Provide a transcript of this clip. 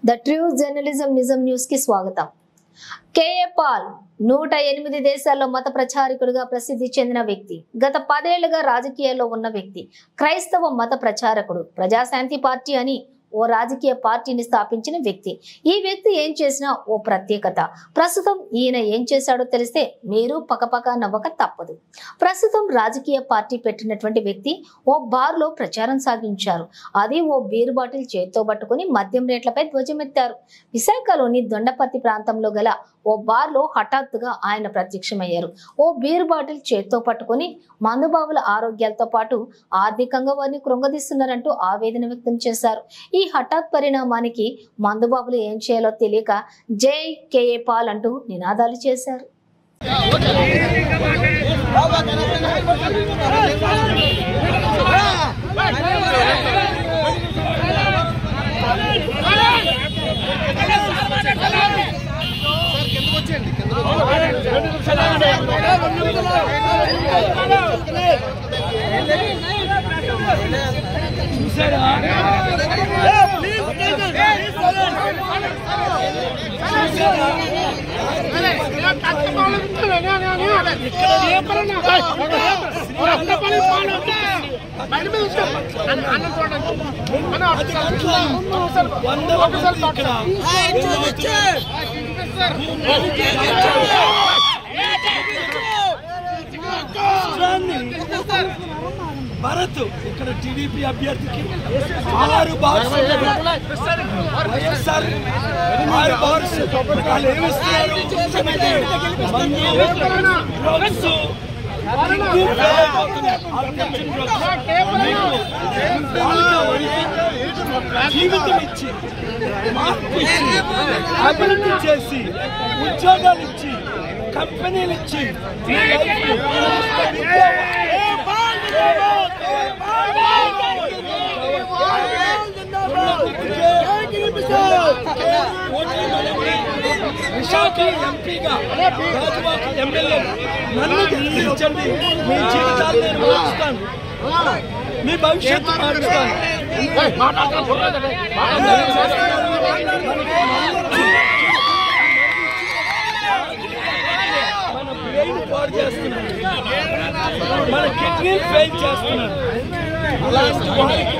The true journalism నిజం news కి స్వాగతం. కేఏ పాల్ 108 దేశాల్లో మత ప్రచారకుడిగా ప్రసిద్ధి చెందిన వ్యక్తి. గత 10 ఏళ్లుగా రాజకీయాల్లో ఉన్న వ్యక్తి. క్రైస్తవ మత ప్రచారకుడు. ప్రజాశాంతి పార్టీ అని ఓ రాజకీయ పార్టీని స్థాపించిన వ్యక్తి. ఈ వ్యక్తి ఏం చేసినా ఓ ప్రత్యేకత. ప్రస్తుతం ఈయన ఏం చేశాడో తెలిస్తే మీరు పకపక నవ్వక తప్పదు. ప్రస్తుతం రాజకీయ పార్టీ పెట్టినటువంటి వ్యక్తి ఓ బార్ లో ప్రచారం సాగించారు. అది ఓ బీర్ బాటిల్ చేత్తో పట్టుకుని మద్యం రేట్లపై ధ్వజమెత్తారు. విశాఖలోని దొండపర్తి ప్రాంతంలో గల ఓ బార్ లో హఠాత్తుగా ఆయన ప్రత్యక్షమయ్యారు. ఓ బీర్ బాటిల్ చేత్తో పట్టుకుని మందుబాబుల ఆరోగ్యాలతో పాటు ఆర్థికంగా వారిని కృంగదీస్తున్నారంటూ ఆవేదన వ్యక్తం చేశారు. ఈ హఠాత్ పరిణామానికి మందుబాబులు ఏం చేయాలో తెలియక జై కేఏ పాల్ అంటూ నినాదాలు చేశారు. భరత్ ఇక్కడ టీడీపీ అభ్యర్థికి 6 బాక్స్ వైఎస్ఆర్ 6 బాక్స్ వాళ్ళు ఏమిస్తున్నారు? జీవితం ఇచ్చి మార్పు ఇచ్చి అభివృద్ధి చేసి ఉద్యోగాలు ఇచ్చి కంపెనీలు ఇచ్చి విశాఖ ఎంపీగా రాజువాక ఎమ్మెల్యే నన్ను గెలిపించండి. మీ జీవితాలు నేను మార్చుతాను, మీ భవిష్యత్తు మార్చుతాను. మన బ్రెయిన్ పాడు చేస్తున్నారు, మన కిడ్నీలు ఫెయిల్ చేస్తున్నారు. అలాంటి వారికి